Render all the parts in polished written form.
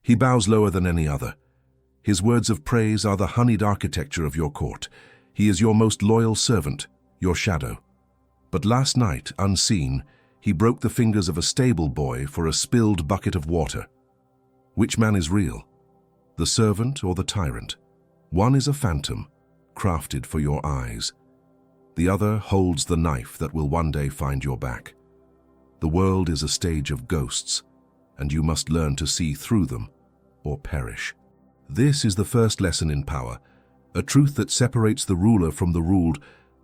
He bows lower than any other. His words of praise are the honeyed architecture of your court. He is your most loyal servant, your shadow. But last night, unseen, he broke the fingers of a stable boy for a spilled bucket of water. Which man is real? The servant or the tyrant? One is a phantom, crafted for your eyes. The other holds the knife that will one day find your back. The world is a stage of ghosts, and you must learn to see through them or perish. This is the first lesson in power, a truth that separates the ruler from the ruled,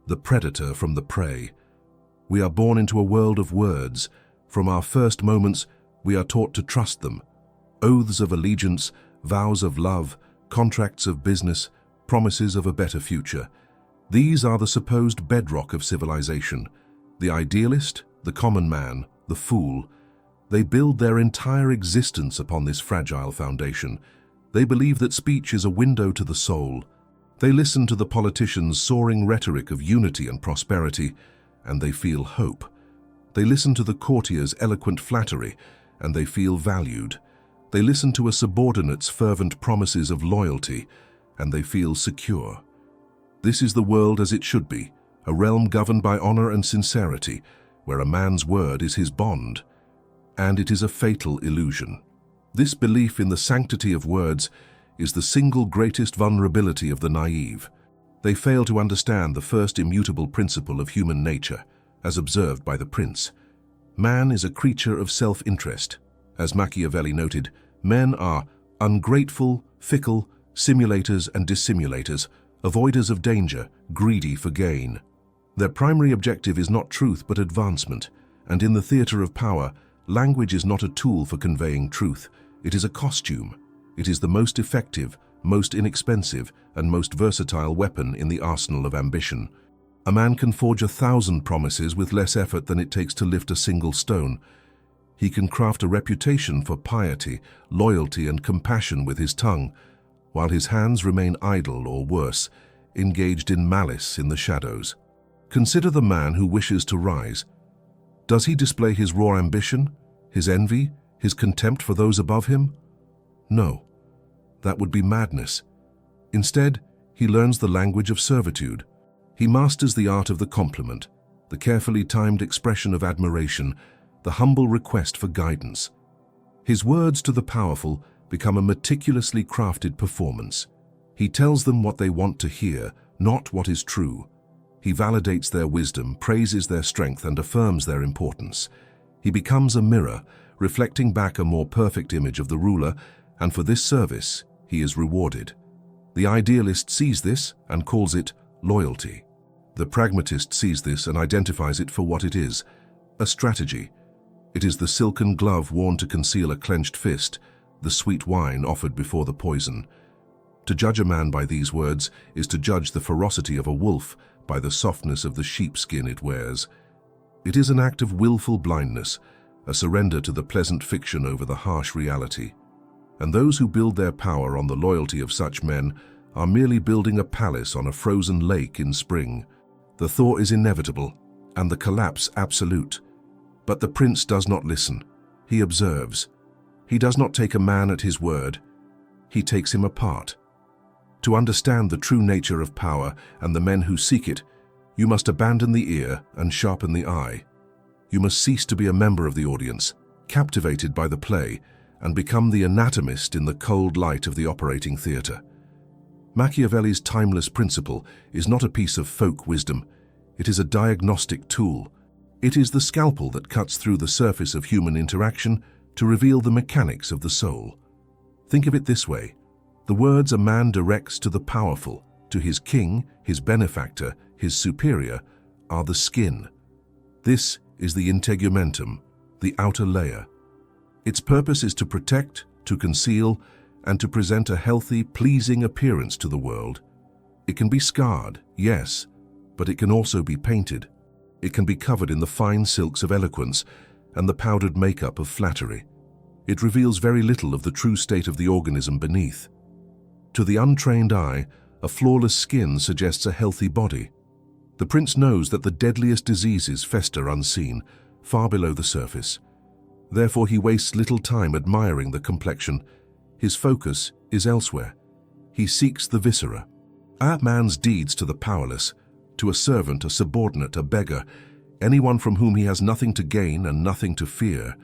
the predator from the prey. We are born into a world of words. From our first moments, we are taught to trust them. Oaths of allegiance, vows of love, contracts of business, promises of a better future. These are the supposed bedrock of civilization. The idealist, the common man, the fool, they build their entire existence upon this fragile foundation. They believe that speech is a window to the soul. They listen to the politicians' soaring rhetoric of unity and prosperity, and they feel hope. They listen to the courtiers' eloquent flattery, and they feel valued. They listen to a subordinate's fervent promises of loyalty, and they feel secure. This is the world as it should be, a realm governed by honor and sincerity, where a man's word is his bond. And it is a fatal illusion. This belief in the sanctity of words is the single greatest vulnerability of the naive. They fail to understand the first immutable principle of human nature, as observed by the prince. Man is a creature of self-interest. As Machiavelli noted, men are ungrateful, fickle, simulators and dissimulators, avoiders of danger, greedy for gain. Their primary objective is not truth but advancement, and in the theater of power, language is not a tool for conveying truth. It is a costume. It is the most effective, most inexpensive, and most versatile weapon in the arsenal of ambition. A man can forge 1,000 promises with less effort than it takes to lift a single stone. He can craft a reputation for piety, loyalty, and compassion with his tongue, while his hands remain idle or worse, engaged in malice in the shadows. Consider the man who wishes to rise. Does he display his raw ambition, his envy, his contempt for those above him? No, that would be madness. Instead, he learns the language of servitude. He masters the art of the compliment, the carefully timed expression of admiration, the humble request for guidance. His words to the powerful become a meticulously crafted performance. He tells them what they want to hear, not what is true. He validates their wisdom, praises their strength, and affirms their importance. He becomes a mirror, reflecting back a more perfect image of the ruler, and for this service, he is rewarded. The idealist sees this and calls it loyalty. The pragmatist sees this and identifies it for what it is, a strategy. It is the silken glove worn to conceal a clenched fist, the sweet wine offered before the poison. To judge a man by these words is to judge the ferocity of a wolf by the softness of the sheepskin it wears. It is an act of willful blindness, a surrender to the pleasant fiction over the harsh reality. And those who build their power on the loyalty of such men are merely building a palace on a frozen lake in spring. The thaw is inevitable, and the collapse absolute. But the prince does not listen. He observes. He does not take a man at his word. He takes him apart. To understand the true nature of power and the men who seek it, you must abandon the ear and sharpen the eye. You must cease to be a member of the audience, captivated by the play, and become the anatomist in the cold light of the operating theatre. Machiavelli's timeless principle is not a piece of folk wisdom. It is a diagnostic tool. It is the scalpel that cuts through the surface of human interaction to reveal the mechanics of the soul. Think of it this way. The words a man directs to the powerful, to his king, his benefactor, his superior, are the skin. This is the integumentum, the outer layer. Its purpose is to protect, to conceal, and to present a healthy, pleasing appearance to the world. It can be scarred, yes, but it can also be painted. It can be covered in the fine silks of eloquence and the powdered makeup of flattery. It reveals very little of the true state of the organism beneath. To the untrained eye, a flawless skin suggests a healthy body. The prince knows that the deadliest diseases fester unseen, far below the surface. Therefore he wastes little time admiring the complexion. His focus is elsewhere. He seeks the viscera. A man's deeds to the powerless, to a servant, a subordinate, a beggar, anyone from whom he has nothing to gain and nothing to fear.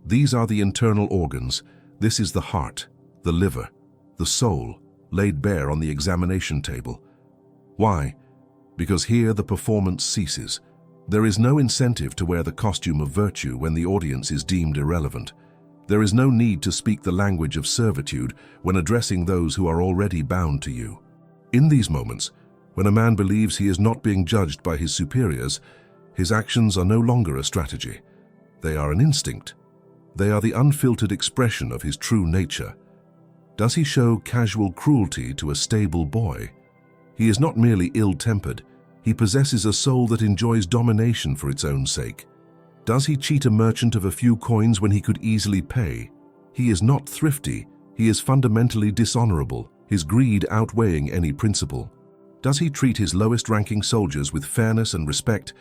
These are the internal organs. This is the heart, the liver, the soul, laid bare on the examination table. Why? Because here the performance ceases. There is no incentive to wear the costume of virtue when the audience is deemed irrelevant. There is no need to speak the language of servitude when addressing those who are already bound to you. In these moments, when a man believes he is not being judged by his superiors, his actions are no longer a strategy. They are an instinct. They are the unfiltered expression of his true nature. Does he show casual cruelty to a stable boy? He is not merely ill-tempered. He possesses a soul that enjoys domination for its own sake. Does he cheat a merchant of a few coins when he could easily pay? He is not thrifty. He is fundamentally dishonorable, his greed outweighing any principle. Does he treat his lowest-ranking soldiers with fairness and respect,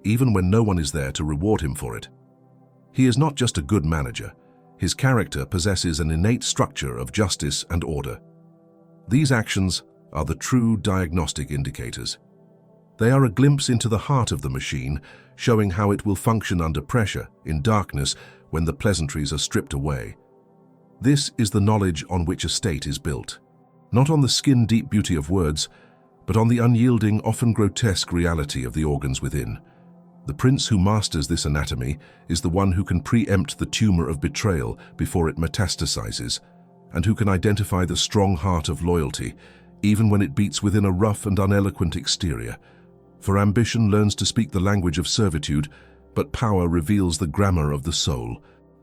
even when no one is there to reward him for it? He is not just a good manager. His character possesses an innate structure of justice and order. These actions are the true diagnostic indicators. They are a glimpse into the heart of the machine, showing how it will function under pressure, in darkness, when the pleasantries are stripped away. This is the knowledge on which a state is built, not on the skin-deep beauty of words, but on the unyielding, often grotesque reality of the organs within. The prince who masters this anatomy is the one who can preempt the tumor of betrayal before it metastasizes, and who can identify the strong heart of loyalty, even when it beats within a rough and uneloquent exterior. For ambition learns to speak the language of servitude, but power reveals the grammar of the soul.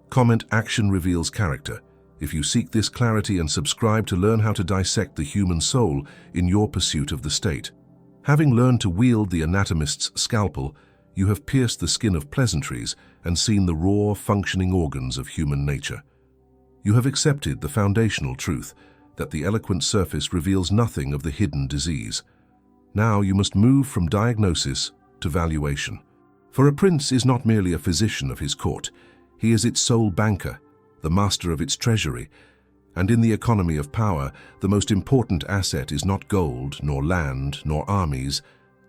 Comment: action reveals character. If you seek this clarity and subscribe to learn how to dissect the human soul in your pursuit of the state. Having learned to wield the anatomist's scalpel, you have pierced the skin of pleasantries and seen the raw, functioning organs of human nature. You have accepted the foundational truth that the eloquent surface reveals nothing of the hidden disease. Now you must move from diagnosis to valuation. For a prince is not merely a physician of his court, he is its sole banker, the master of its treasury, and in the economy of power, the most important asset is not gold, nor land, nor armies,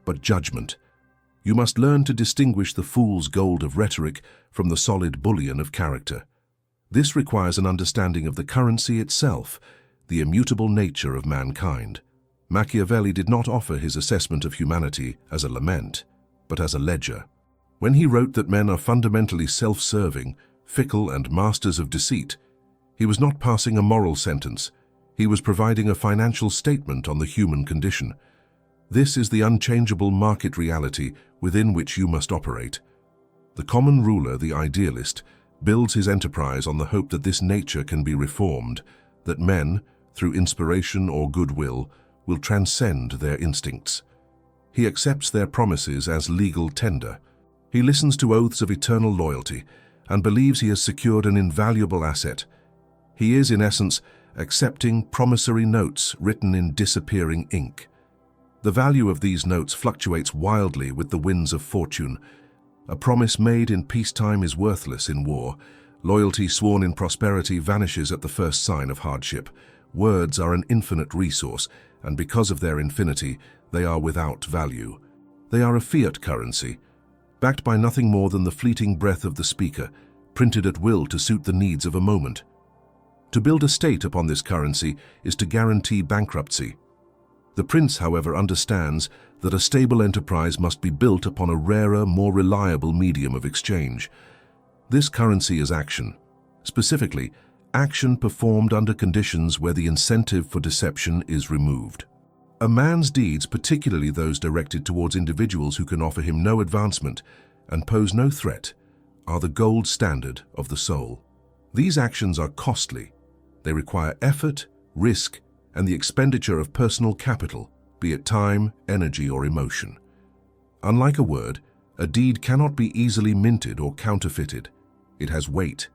but judgment. You must learn to distinguish the fool's gold of rhetoric from the solid bullion of character. This requires an understanding of the currency itself, the immutable nature of mankind. Machiavelli did not offer his assessment of humanity as a lament, but as a ledger. When he wrote that men are fundamentally self-serving, fickle, and masters of deceit, he was not passing a moral sentence. He was providing a financial statement on the human condition. This is the unchangeable market reality within which you must operate. The common ruler, the idealist, builds his enterprise on the hope that this nature can be reformed, that men, through inspiration or goodwill, will transcend their instincts. He accepts their promises as legal tender. He listens to oaths of eternal loyalty and believes he has secured an invaluable asset. He is, in essence, accepting promissory notes written in disappearing ink. The value of these notes fluctuates wildly with the winds of fortune. A promise made in peacetime is worthless in war. Loyalty sworn in prosperity vanishes at the first sign of hardship. Words are an infinite resource, and because of their infinity, they are without value. They are a fiat currency, backed by nothing more than the fleeting breath of the speaker, printed at will to suit the needs of a moment. To build a state upon this currency is to guarantee bankruptcy. The prince, however, understands that a stable enterprise must be built upon a rarer, more reliable medium of exchange. This currency is action. Specifically, action performed under conditions where the incentive for deception is removed. A man's deeds, particularly those directed towards individuals who can offer him no advancement and pose no threat, are the gold standard of the soul. These actions are costly. They require effort, risk, and the expenditure of personal capital, be it time, energy, or emotion. Unlike a word, a deed cannot be easily minted or counterfeited. It has weight.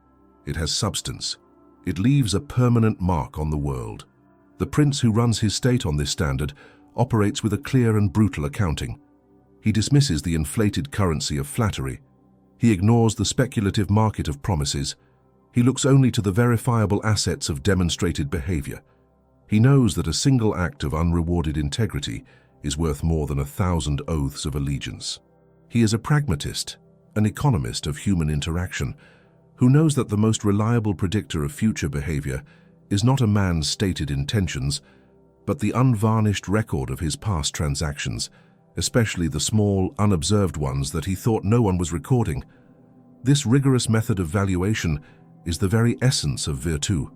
It has substance. It leaves a permanent mark on the world. The prince who runs his state on this standard operates with a clear and brutal accounting. He dismisses the inflated currency of flattery. He ignores the speculative market of promises. He looks only to the verifiable assets of demonstrated behavior. He knows that a single act of unrewarded integrity is worth more than 1,000 oaths of allegiance. He is a pragmatist, an economist of human interaction, who knows that the most reliable predictor of future behavior is not a man's stated intentions, but the unvarnished record of his past transactions, especially the small, unobserved ones that he thought no one was recording. This rigorous method of valuation is the very essence of virtue.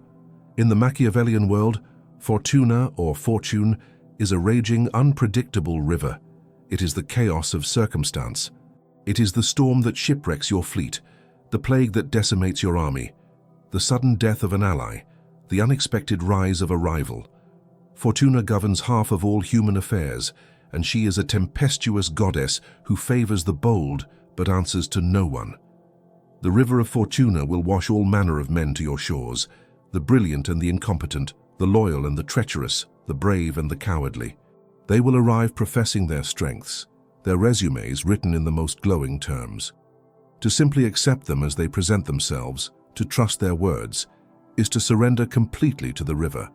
In the Machiavellian world, fortuna or fortune is a raging, unpredictable river. It is the chaos of circumstance. It is the storm that shipwrecks your fleet, the plague that decimates your army, the sudden death of an ally, the unexpected rise of a rival. Fortuna governs half of all human affairs, and she is a tempestuous goddess who favors the bold but answers to no one. The river of Fortuna will wash all manner of men to your shores, the brilliant and the incompetent, the loyal and the treacherous, the brave and the cowardly. They will arrive professing their strengths, their resumes written in the most glowing terms. To simply accept them as they present themselves, to trust their words, is to surrender completely to the river.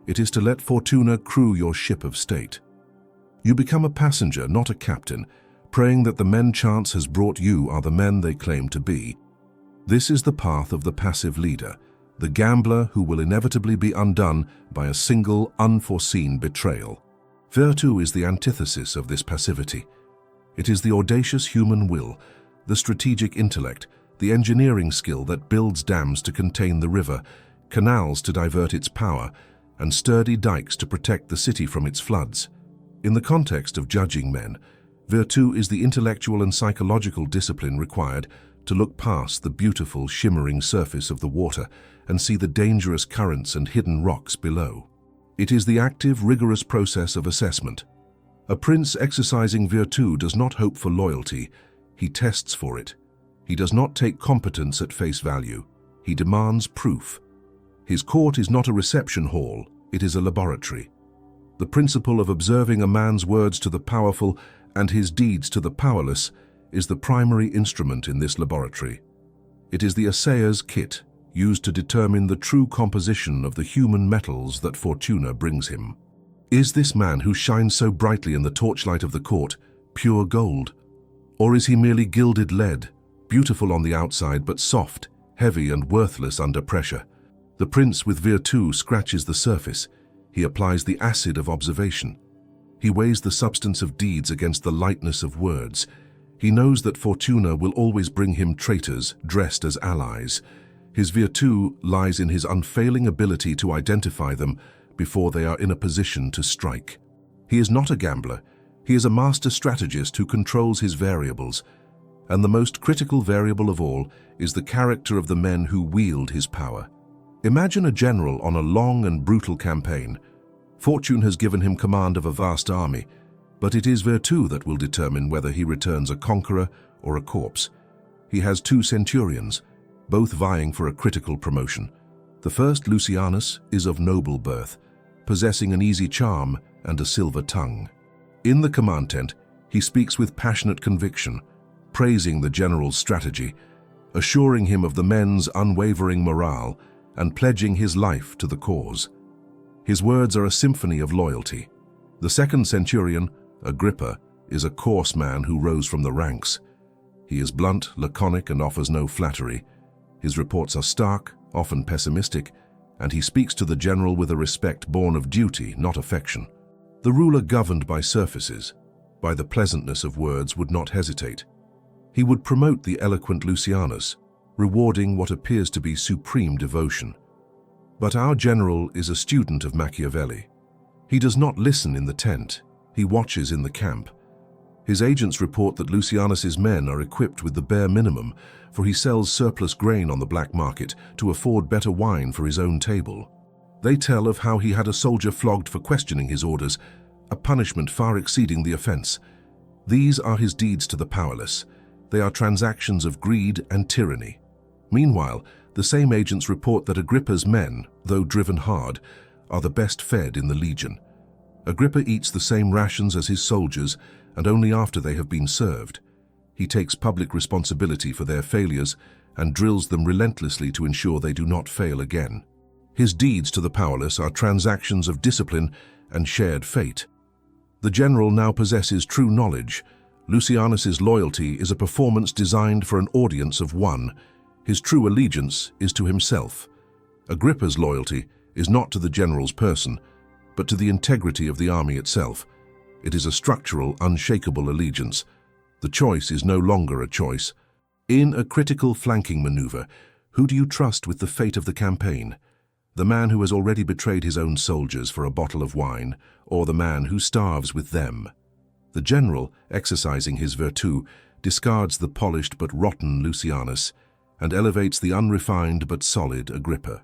It is to let Fortuna crew your ship of state. You become a passenger, not a captain, praying that the men chance has brought you are the men they claim to be. This is the path of the passive leader, the gambler who will inevitably be undone by a single, unforeseen betrayal. Virtue is the antithesis of this passivity. It is the audacious human will, the strategic intellect, the engineering skill that builds dams to contain the river, canals to divert its power, and sturdy dikes to protect the city from its floods. In the context of judging men, virtue is the intellectual and psychological discipline required to look past the beautiful, shimmering surface of the water and see the dangerous currents and hidden rocks below. It is the active, rigorous process of assessment. A prince exercising virtue does not hope for loyalty, he tests for it. He does not take competence at face value, he demands proof. His court is not a reception hall, it is a laboratory. The principle of observing a man's words to the powerful and his deeds to the powerless is the primary instrument in this laboratory. It is the assayer's kit, used to determine the true composition of the human metals that Fortuna brings him. Is this man who shines so brightly in the torchlight of the court pure gold? Or is he merely gilded lead, beautiful on the outside but soft, heavy and worthless under pressure? The prince with virtue scratches the surface. He applies the acid of observation. He weighs the substance of deeds against the lightness of words. He knows that Fortuna will always bring him traitors dressed as allies. His virtue lies in his unfailing ability to identify them before they are in a position to strike. He is not a gambler. He is a master strategist who controls his variables. And the most critical variable of all is the character of the men who wield his power. Imagine a general on a long and brutal campaign. Fortune has given him command of a vast army, but it is virtue that will determine whether he returns a conqueror or a corpse. He has 2 centurions, both vying for a critical promotion. The first, Lucianus, is of noble birth, possessing an easy charm and a silver tongue. In the command tent, he speaks with passionate conviction, praising the general's strategy, assuring him of the men's unwavering morale, and pledging his life to the cause. His words are a symphony of loyalty. The second centurion, Agrippa, is a coarse man who rose from the ranks. He is blunt, laconic, and offers no flattery. His reports are stark, often pessimistic, and he speaks to the general with a respect born of duty, not affection. The ruler governed by surfaces, by the pleasantness of words, would not hesitate. He would promote the eloquent Lucianus, rewarding what appears to be supreme devotion. But our general is a student of Machiavelli. He does not listen in the tent, he watches in the camp. His agents report that Lucianus's men are equipped with the bare minimum, for he sells surplus grain on the black market to afford better wine for his own table. They tell of how he had a soldier flogged for questioning his orders, a punishment far exceeding the offense. These are his deeds to the powerless. They are transactions of greed and tyranny. Meanwhile, the same agents report that Agrippa's men, though driven hard, are the best fed in the legion. Agrippa eats the same rations as his soldiers, and only after they have been served. He takes public responsibility for their failures and drills them relentlessly to ensure they do not fail again. His deeds to the powerless are transactions of discipline and shared fate. The general now possesses true knowledge. Lucianus's loyalty is a performance designed for an audience of one. His true allegiance is to himself. Agrippa's loyalty is not to the general's person, but to the integrity of the army itself. It is a structural, unshakable allegiance. The choice is no longer a choice. In a critical flanking maneuver, who do you trust with the fate of the campaign? The man who has already betrayed his own soldiers for a bottle of wine, or the man who starves with them? The general, exercising his virtue, discards the polished but rotten Lucianus and elevates the unrefined but solid Agrippa.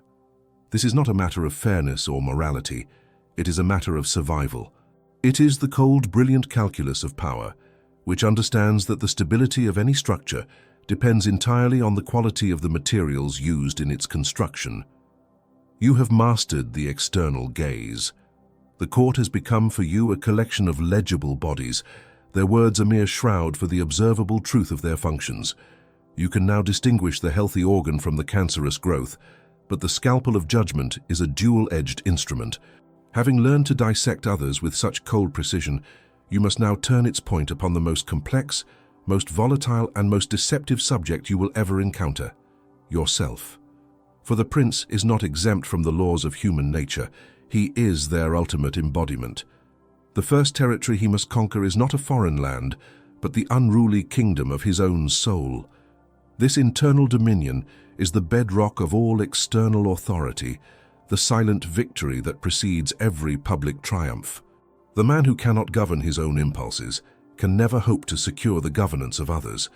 This is not a matter of fairness or morality. It is a matter of survival. It is the cold, brilliant calculus of power, which understands that the stability of any structure depends entirely on the quality of the materials used in its construction. You have mastered the external gaze. The court has become for you a collection of legible bodies, their words a mere shroud for the observable truth of their functions. You can now distinguish the healthy organ from the cancerous growth, but the scalpel of judgment is a dual-edged instrument. Having learned to dissect others with such cold precision, you must now turn its point upon the most complex, most volatile and most deceptive subject you will ever encounter: yourself. For the prince is not exempt from the laws of human nature. He is their ultimate embodiment. The first territory he must conquer is not a foreign land, but the unruly kingdom of his own soul. This internal dominion is the bedrock of all external authority, the silent victory that precedes every public triumph. The man who cannot govern his own impulses can never hope to secure the governance of others.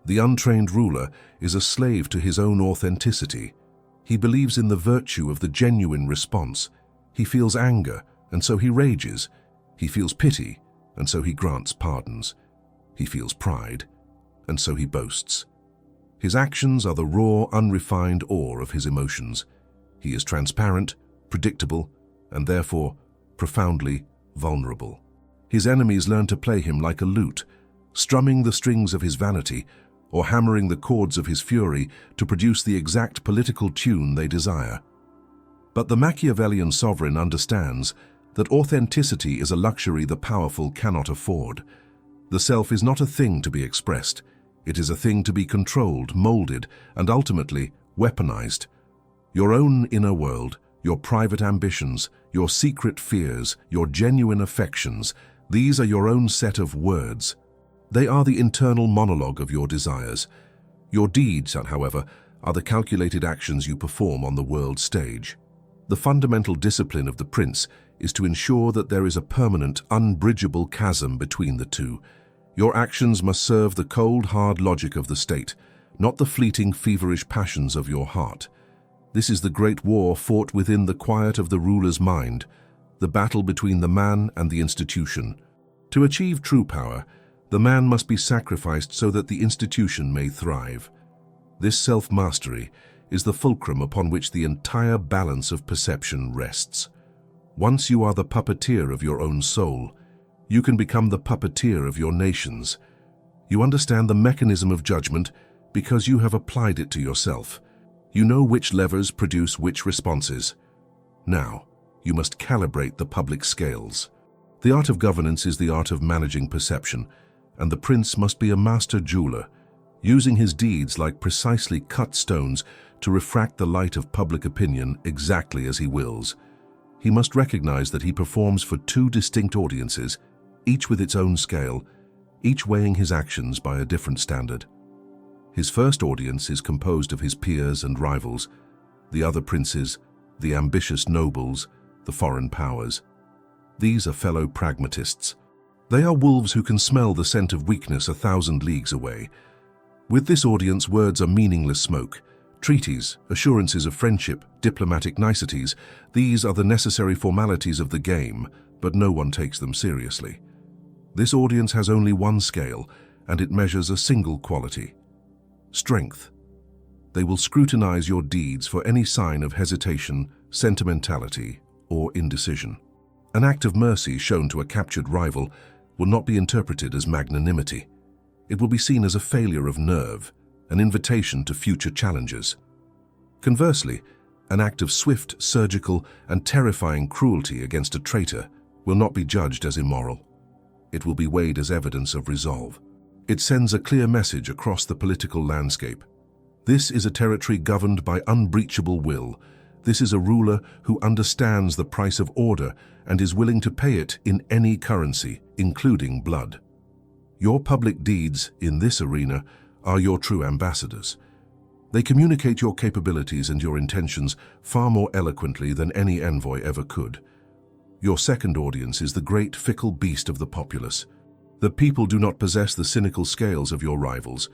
The untrained ruler is a slave to his own authenticity. He believes in the virtue of the genuine response. He feels anger, and so he rages. He feels pity, and so he grants pardons. He feels pride, and so he boasts. His actions are the raw, unrefined ore of his emotions. He is transparent, predictable, and therefore profoundly vulnerable. His enemies learn to play him like a lute, strumming the strings of his vanity or hammering the chords of his fury to produce the exact political tune they desire. But the Machiavellian sovereign understands that authenticity is a luxury the powerful cannot afford. The self is not a thing to be expressed. It is a thing to be controlled, molded, and ultimately weaponized. Your own inner world, your private ambitions, your secret fears, your genuine affections, these are your own set of words. They are the internal monologue of your desires. Your deeds, however, are the calculated actions you perform on the world stage. The fundamental discipline of the prince is to ensure that there is a permanent, unbridgeable chasm between the two. Your actions must serve the cold, hard logic of the state, not the fleeting, feverish passions of your heart. This is the great war fought within the quiet of the ruler's mind, the battle between the man and the institution. To achieve true power, the man must be sacrificed so that the institution may thrive. This self-mastery is the fulcrum upon which the entire balance of perception rests. Once you are the puppeteer of your own soul, you can become the puppeteer of your nations. You understand the mechanism of judgment because you have applied it to yourself. You know which levers produce which responses. Now, you must calibrate the public scales. The art of governance is the art of managing perception, and the prince must be a master jeweler, using his deeds like precisely cut stones to refract the light of public opinion exactly as he wills. He must recognize that he performs for two distinct audiences, each with its own scale, each weighing his actions by a different standard. His first audience is composed of his peers and rivals, the other princes, the ambitious nobles, the foreign powers. These are fellow pragmatists. They are wolves who can smell the scent of weakness 1,000 leagues away. With this audience, words are meaningless smoke. Treaties, assurances of friendship, diplomatic niceties, these are the necessary formalities of the game, but no one takes them seriously. This audience has only one scale, and it measures a single quality: strength. They will scrutinize your deeds for any sign of hesitation, sentimentality, or indecision. An act of mercy shown to a captured rival will not be interpreted as magnanimity. it will be seen as a failure of nerve, an invitation to future challenges. Conversely, an act of swift, surgical, and terrifying cruelty against a traitor will not be judged as immoral. It will be weighed as evidence of resolve. It sends a clear message across the political landscape. This is a territory governed by unbreachable will. This is a ruler who understands the price of order and is willing to pay it in any currency, including blood. Your public deeds in this arena are your true ambassadors. They communicate your capabilities and your intentions far more eloquently than any envoy ever could. Your second audience is the great fickle beast of the populace. The people do not possess the cynical scales of your rivals.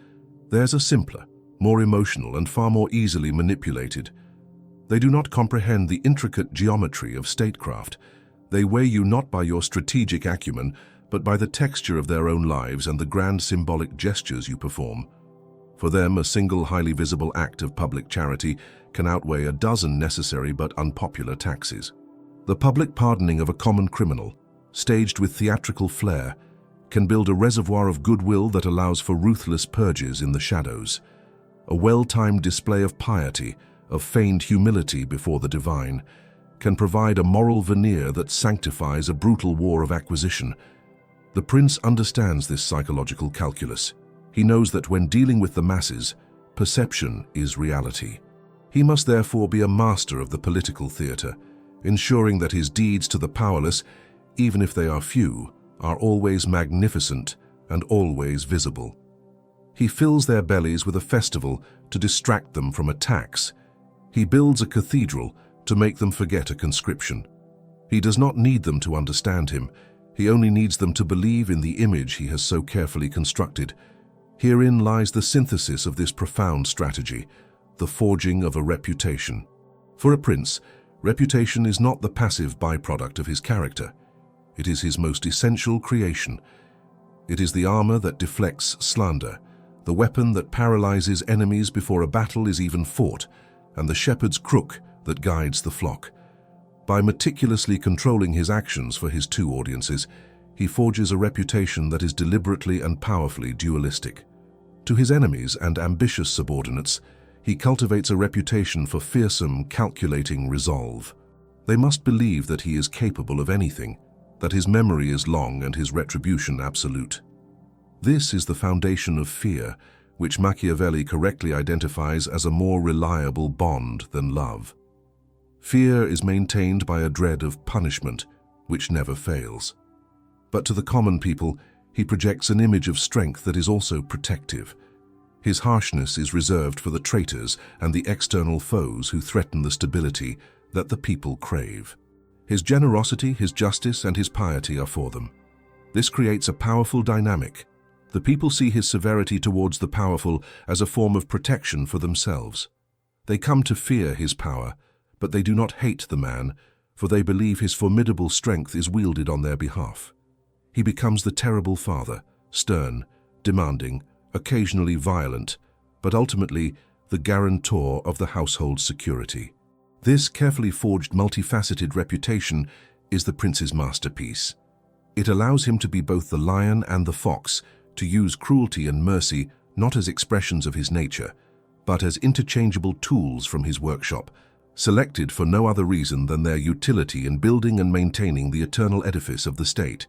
Theirs are simpler, more emotional, and far more easily manipulated. They do not comprehend the intricate geometry of statecraft. They weigh you not by your strategic acumen, but by the texture of their own lives and the grand symbolic gestures you perform. For them, a single highly visible act of public charity can outweigh a dozen necessary but unpopular taxes. The public pardoning of a common criminal, staged with theatrical flair, can build a reservoir of goodwill that allows for ruthless purges in the shadows. A well-timed display of piety, of feigned humility before the divine, can provide a moral veneer that sanctifies a brutal war of acquisition. The prince understands this psychological calculus. He knows that when dealing with the masses, perception is reality. He must therefore be a master of the political theater, ensuring that his deeds to the powerless, even if they are few, are always magnificent and always visible. He fills their bellies with a festival to distract them from a tax. He builds a cathedral to make them forget a conscription. He does not need them to understand him. He only needs them to believe in the image he has so carefully constructed. Herein lies the synthesis of this profound strategy, the forging of a reputation. For a prince, reputation is not the passive byproduct of his character. It is his most essential creation. It is the armor that deflects slander, the weapon that paralyzes enemies before a battle is even fought, and the shepherd's crook that guides the flock. By meticulously controlling his actions for his two audiences, he forges a reputation that is deliberately and powerfully dualistic. To his enemies and ambitious subordinates, he cultivates a reputation for fearsome, calculating resolve. They must believe that he is capable of anything, that his memory is long and his retribution absolute. This is the foundation of fear, which Machiavelli correctly identifies as a more reliable bond than love. Fear is maintained by a dread of punishment, which never fails. But to the common people, he projects an image of strength that is also protective. His harshness is reserved for the traitors and the external foes who threaten the stability that the people crave. His generosity, his justice, and his piety are for them. This creates a powerful dynamic. The people see his severity towards the powerful as a form of protection for themselves. They come to fear his power, but they do not hate the man, for they believe his formidable strength is wielded on their behalf. He becomes the terrible father, stern, demanding, occasionally violent, but ultimately the guarantor of the household security. This carefully forged multifaceted reputation is the prince's masterpiece. It allows him to be both the lion and the fox, to use cruelty and mercy not as expressions of his nature, but as interchangeable tools from his workshop, selected for no other reason than their utility in building and maintaining the eternal edifice of the state.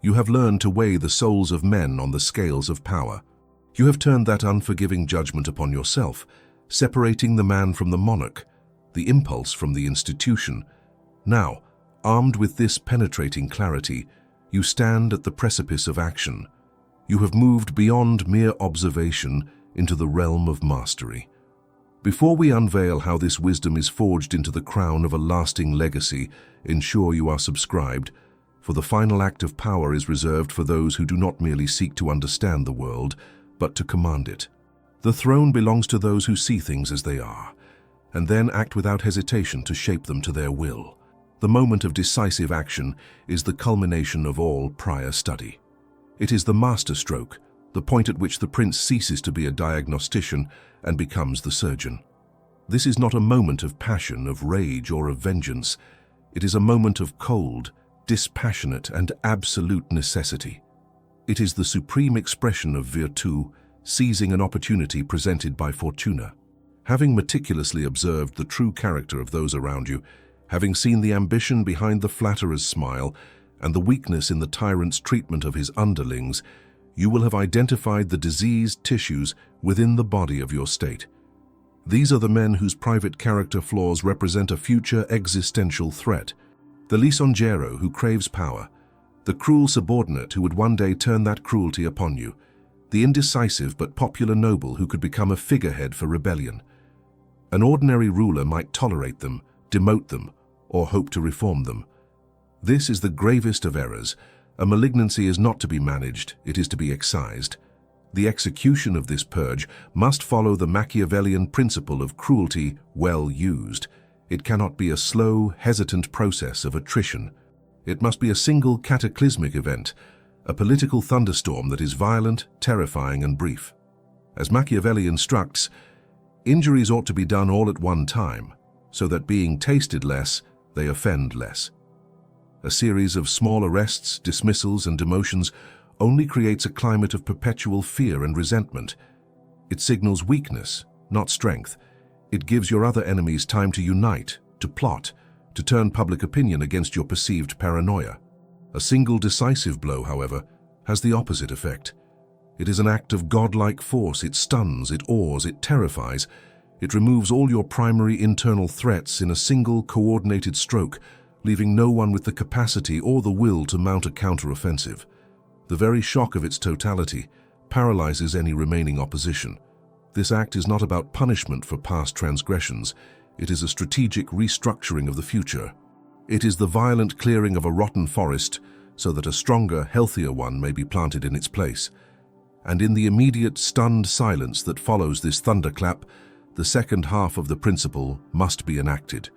You have learned to weigh the souls of men on the scales of power. You have turned that unforgiving judgment upon yourself, separating the man from the monarch, the impulse from the institution. Now, armed with this penetrating clarity, you stand at the precipice of action. You have moved beyond mere observation into the realm of mastery. Before we unveil how this wisdom is forged into the crown of a lasting legacy, ensure you are subscribed, for the final act of power is reserved for those who do not merely seek to understand the world, but to command it. The throne belongs to those who see things as they are, and then act without hesitation to shape them to their will. The moment of decisive action is the culmination of all prior study. It is the masterstroke, the point at which the prince ceases to be a diagnostician and becomes the surgeon. This is not a moment of passion, of rage, or of vengeance. It is a moment of cold, dispassionate, and absolute necessity. It is the supreme expression of virtù, seizing an opportunity presented by fortuna. Having meticulously observed the true character of those around you, having seen the ambition behind the flatterer's smile and the weakness in the tyrant's treatment of his underlings, you will have identified the diseased tissues within the body of your state. These are the men whose private character flaws represent a future existential threat. The lisonjero who craves power, the cruel subordinate who would one day turn that cruelty upon you, the indecisive but popular noble who could become a figurehead for rebellion. An ordinary ruler might tolerate them, demote them, or hope to reform them. This is the gravest of errors. A malignancy is not to be managed, it is to be excised. The execution of this purge must follow the Machiavellian principle of cruelty well used. It cannot be a slow, hesitant process of attrition. It must be a single cataclysmic event, a political thunderstorm that is violent, terrifying, and brief. As Machiavelli instructs, injuries ought to be done all at one time, so that being tasted less, they offend less. A series of small arrests, dismissals, and demotions only creates a climate of perpetual fear and resentment. It signals weakness, not strength. It gives your other enemies time to unite, to plot, to turn public opinion against your perceived paranoia. A single decisive blow, however, has the opposite effect. It is an act of godlike force. It stuns, it awes, it terrifies. It removes all your primary internal threats in a single coordinated stroke, leaving no one with the capacity or the will to mount a counter-offensive. The very shock of its totality paralyzes any remaining opposition. This act is not about punishment for past transgressions. It is a strategic restructuring of the future. It is the violent clearing of a rotten forest so that a stronger, healthier one may be planted in its place. And in the immediate, stunned silence that follows this thunderclap, the second half of the principle must be enacted.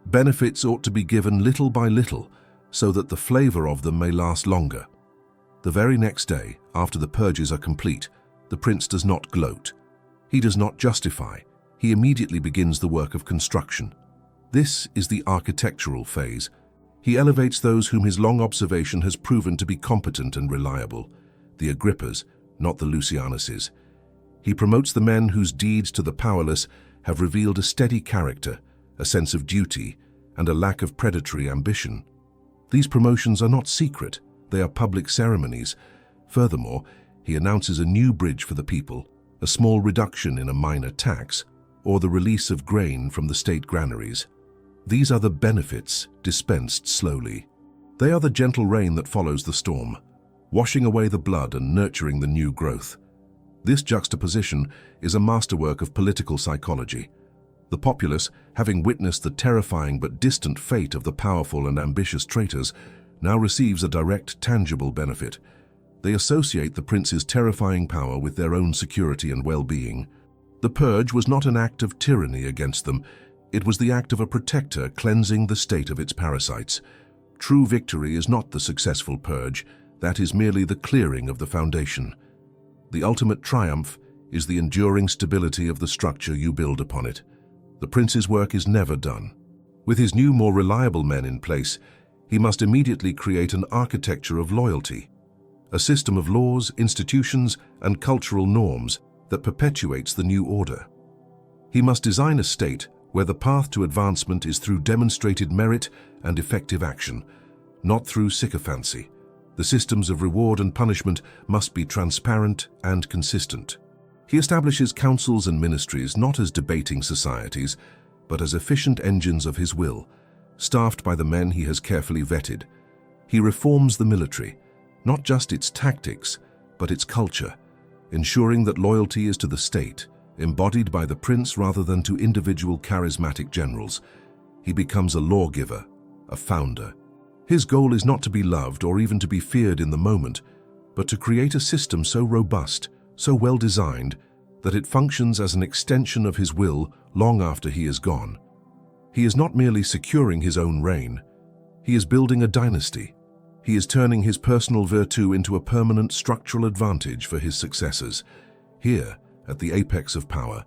Benefits ought to be given little by little so that the flavor of them may last longer. The very next day, after the purges are complete, the prince does not gloat. He does not justify. He immediately begins the work of construction. This is the architectural phase. He elevates those whom his long observation has proven to be competent and reliable, the Agrippas, not the Lucianuses. He promotes the men whose deeds to the powerless have revealed a steady character, a sense of duty, and a lack of predatory ambition. These promotions are not secret, they are public ceremonies. Furthermore, he announces a new bridge for the people, a small reduction in a minor tax, or the release of grain from the state granaries. These are the benefits dispensed slowly. They are the gentle rain that follows the storm, washing away the blood and nurturing the new growth. This juxtaposition is a masterwork of political psychology. The populace, having witnessed the terrifying but distant fate of the powerful and ambitious traitors, now receives a direct, tangible benefit. They associate the prince's terrifying power with their own security and well-being. The purge was not an act of tyranny against them. It was the act of a protector cleansing the state of its parasites. True victory is not the successful purge. That is merely the clearing of the foundation. The ultimate triumph is the enduring stability of the structure you build upon it. The prince's work is never done. With his new, more reliable men in place, he must immediately create an architecture of loyalty, a system of laws, institutions, and cultural norms that perpetuates the new order. He must design a state where the path to advancement is through demonstrated merit and effective action, not through sycophancy. The systems of reward and punishment must be transparent and consistent. He establishes councils and ministries not as debating societies, but as efficient engines of his will, staffed by the men he has carefully vetted. He reforms the military, not just its tactics, but its culture, ensuring that loyalty is to the state, embodied by the prince rather than to individual charismatic generals. He becomes a lawgiver, a founder. His goal is not to be loved or even to be feared in the moment, but to create a system so robust, so well designed, that it functions as an extension of his will long after he is gone. He is not merely securing his own reign. He is building a dynasty. He is turning his personal virtue into a permanent structural advantage for his successors. Here, at the apex of power,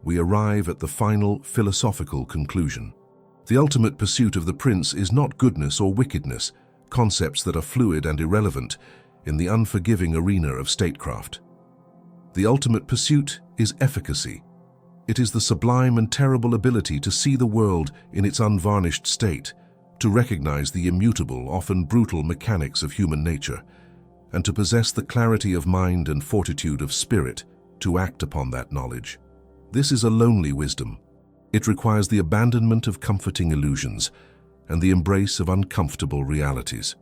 we arrive at the final philosophical conclusion. The ultimate pursuit of the prince is not goodness or wickedness, concepts that are fluid and irrelevant. in the unforgiving arena of statecraft. The ultimate pursuit is efficacy. It is the sublime and terrible ability to see the world in its unvarnished state, to recognize the immutable, often brutal mechanics of human nature, and to possess the clarity of mind and fortitude of spirit to act upon that knowledge. This is a lonely wisdom. It requires the abandonment of comforting illusions and the embrace of uncomfortable realities.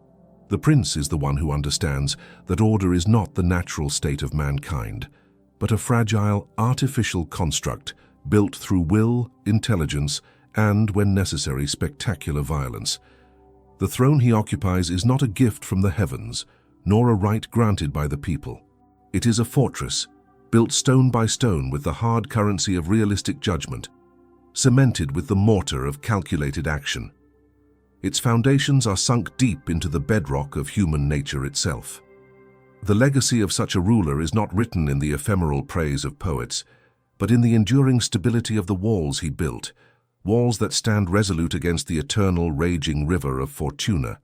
The prince is the one who understands that order is not the natural state of mankind, but a fragile, artificial construct built through will, intelligence, and, when necessary, spectacular violence. The throne he occupies is not a gift from the heavens, nor a right granted by the people. It is a fortress, built stone by stone with the hard currency of realistic judgment, cemented with the mortar of calculated action. Its foundations are sunk deep into the bedrock of human nature itself. The legacy of such a ruler is not written in the ephemeral praise of poets, but in the enduring stability of the walls he built, walls that stand resolute against the eternal raging river of Fortuna.